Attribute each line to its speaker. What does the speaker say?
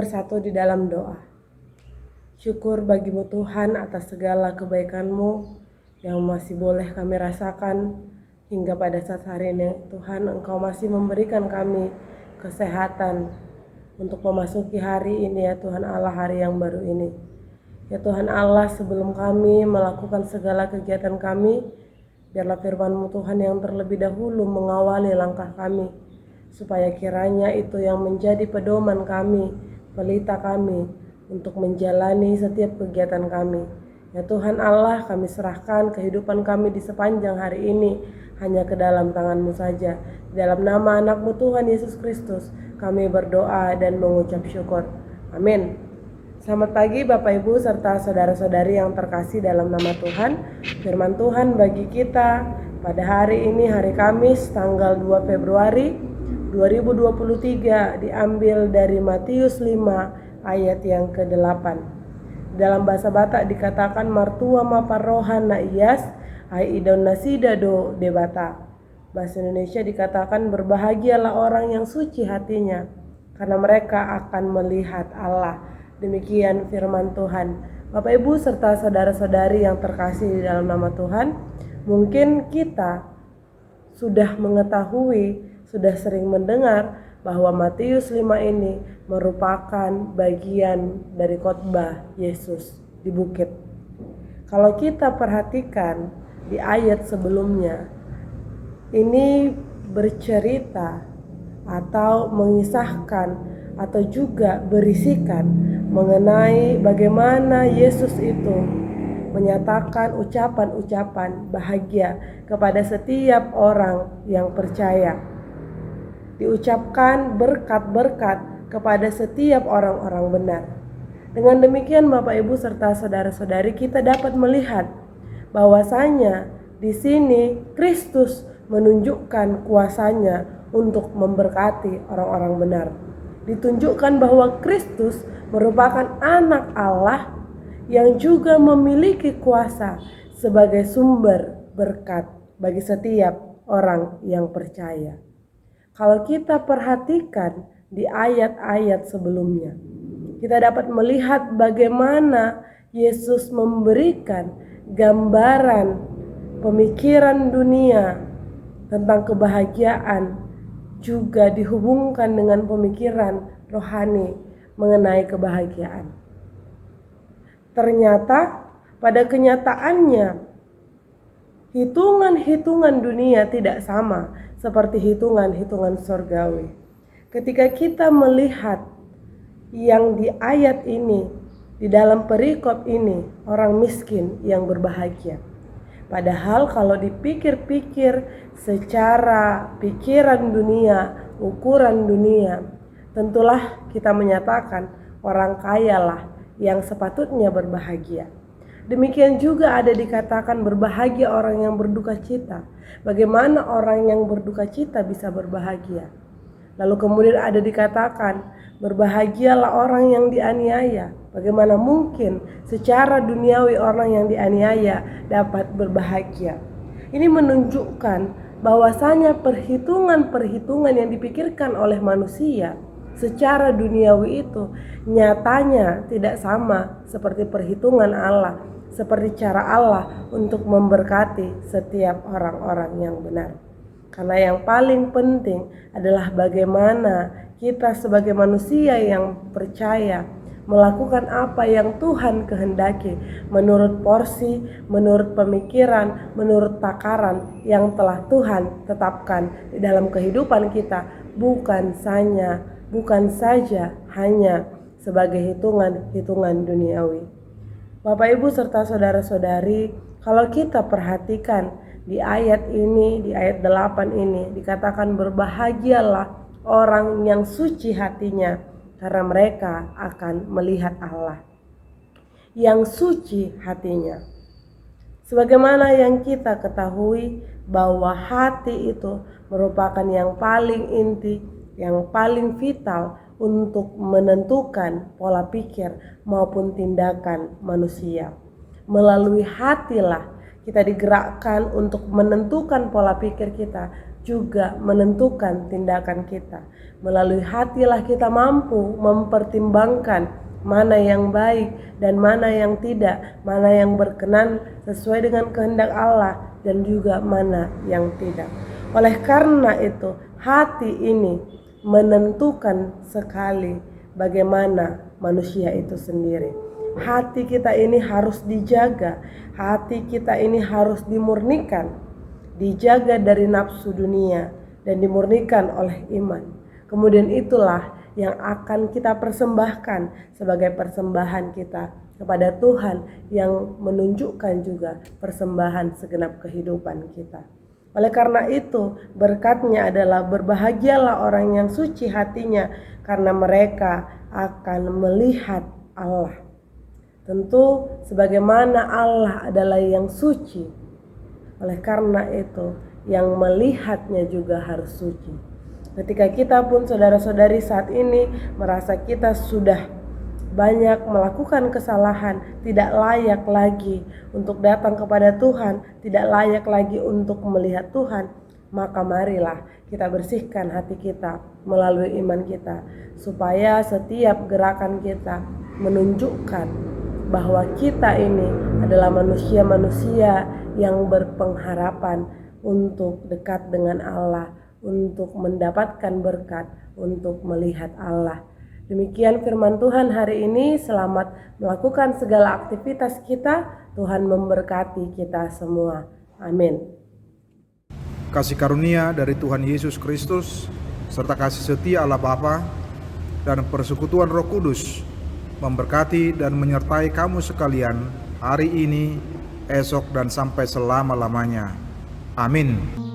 Speaker 1: bersatu di dalam doa. Syukur bagimu Tuhan atas segala kebaikan-Mu yang masih boleh kami rasakan hingga pada saat hari ini. Tuhan, Engkau masih memberikan kami kesehatan untuk memasuki hari ini ya Tuhan Allah, hari yang baru ini. Ya Tuhan Allah, sebelum kami melakukan segala kegiatan kami, biarlah firman-Mu Tuhan yang terlebih dahulu mengawali langkah kami, supaya kiranya itu yang menjadi pedoman kami, pelita kami, untuk menjalani setiap kegiatan kami. Ya Tuhan Allah, kami serahkan kehidupan kami di sepanjang hari ini hanya ke dalam tangan-Mu saja. Dalam nama anak-Mu Tuhan Yesus Kristus, kami berdoa dan mengucap syukur. Amin. Selamat pagi Bapak Ibu serta saudara-saudari yang terkasih dalam nama Tuhan. Firman Tuhan bagi kita pada hari ini, hari Kamis tanggal 2 Februari 2023, diambil dari Matius 5 ayat yang ke-8. Dalam bahasa Batak dikatakan martua maparohan naiyas ai idon nasidado debata. Bahasa Indonesia dikatakan berbahagialah orang yang suci hatinya, karena mereka akan melihat Allah. Demikian firman Tuhan. Bapak Ibu serta saudara-saudari yang terkasih di dalam nama Tuhan, mungkin kita sudah mengetahui, sudah sering mendengar bahwa Matius 5 ini merupakan bagian dari khotbah Yesus di bukit. Kalau kita perhatikan di ayat sebelumnya, ini bercerita atau mengisahkan atau juga berisikan mengenai bagaimana Yesus itu menyatakan ucapan-ucapan bahagia kepada setiap orang yang percaya. Diucapkan berkat-berkat kepada setiap orang-orang benar. Dengan demikian Bapak Ibu serta saudara-saudari, kita dapat melihat bahwasanya di sini Kristus menunjukkan kuasanya untuk memberkati orang-orang benar. Ditunjukkan bahwa Kristus merupakan anak Allah yang juga memiliki kuasa sebagai sumber berkat bagi setiap orang yang percaya. Kalau kita perhatikan di ayat-ayat sebelumnya, kita dapat melihat bagaimana Yesus memberikan gambaran pemikiran dunia tentang kebahagiaan, juga dihubungkan dengan pemikiran rohani mengenai kebahagiaan. Ternyata pada kenyataannya hitungan-hitungan dunia tidak sama seperti hitungan-hitungan surgawi. Ketika kita melihat yang di ayat ini, di dalam perikop ini, orang miskin yang berbahagia. Padahal kalau dipikir-pikir secara pikiran dunia, ukuran dunia, tentulah kita menyatakan orang kayalah yang sepatutnya berbahagia. Demikian juga ada dikatakan berbahagia orang yang berduka cita. Bagaimana orang yang berduka cita bisa berbahagia? Lalu kemudian ada dikatakan berbahagialah orang yang dianiaya. Bagaimana mungkin secara duniawi orang yang dianiaya dapat berbahagia? Ini menunjukkan bahwasanya perhitungan-perhitungan yang dipikirkan oleh manusia secara duniawi itu nyatanya tidak sama seperti perhitungan Allah, seperti cara Allah untuk memberkati setiap orang-orang yang benar. Karena yang paling penting adalah bagaimana kita sebagai manusia yang percaya melakukan apa yang Tuhan kehendaki menurut porsi, menurut pemikiran, menurut takaran yang telah Tuhan tetapkan di dalam kehidupan kita, bukan saja hanya sebagai hitungan-hitungan duniawi. Bapak Ibu serta saudara-saudari, kalau kita perhatikan di ayat ini, di ayat 8 ini dikatakan berbahagialah orang yang suci hatinya, karena mereka akan melihat Allah. Yang suci hatinya. Sebagaimana yang kita ketahui bahwa hati itu merupakan yang paling inti, yang paling vital untuk menentukan pola pikir maupun tindakan manusia. Melalui hatilah kita digerakkan untuk menentukan pola pikir kita, juga menentukan tindakan kita. Melalui hatilah kita mampu mempertimbangkan mana yang baik dan mana yang tidak, mana yang berkenan sesuai dengan kehendak Allah dan juga mana yang tidak. Oleh karena itu, hati ini menentukan sekali bagaimana manusia itu sendiri. Hati kita ini harus dijaga, hati kita ini harus dimurnikan, dijaga dari nafsu dunia dan dimurnikan oleh iman. Kemudian itulah yang akan kita persembahkan sebagai persembahan kita kepada Tuhan yang menunjukkan juga persembahan segenap kehidupan kita. Oleh karena itu, berkatnya adalah berbahagialah orang yang suci hatinya karena mereka akan melihat Allah. Tentu sebagaimana Allah adalah yang suci, oleh karena itu yang melihatnya juga harus suci. Ketika kita pun saudara-saudari saat ini merasa kita sudah banyak melakukan kesalahan, tidak layak lagi untuk datang kepada Tuhan, tidak layak lagi untuk melihat Tuhan, maka marilah kita bersihkan hati kita melalui iman kita, supaya setiap gerakan kita menunjukkan bahwa kita ini adalah manusia-manusia yang berpengharapan untuk dekat dengan Allah, untuk mendapatkan berkat, untuk melihat Allah. Demikian firman Tuhan hari ini. Selamat melakukan segala aktivitas kita. Tuhan memberkati kita semua. Amin.
Speaker 2: Kasih karunia dari Tuhan Yesus Kristus serta kasih setia Allah Bapa dan persekutuan Roh Kudus memberkati dan menyertai kamu sekalian hari ini, esok, dan sampai selama-lamanya. Amin.